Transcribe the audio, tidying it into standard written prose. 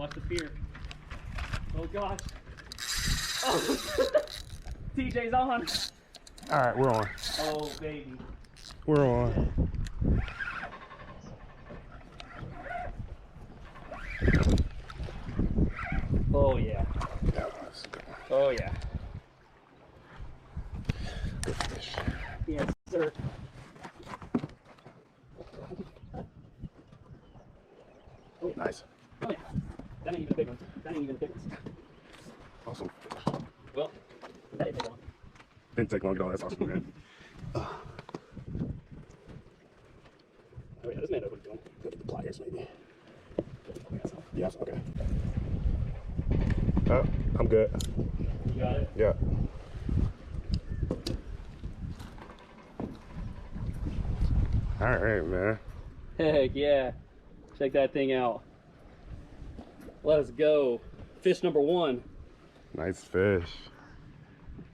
Watch the fear. Oh gosh. Oh. TJ's on. All right, we're on. Oh baby. We're on. Oh yeah. Oh yeah. Good fish. Yes, sir. Oh, nice. Oh yeah. That ain't even a big one. That ain't even a big one. Awesome. Well, that ain't a big one. Didn't take long at all. That's awesome, man. Oh yeah, this man knows what he's doing. Look at the pliers, maybe. Okay, Yes, okay. I'm good. you got it? Yeah. All right, man. Heck yeah. Check that thing out. Let's go. Fish number one. Nice fish.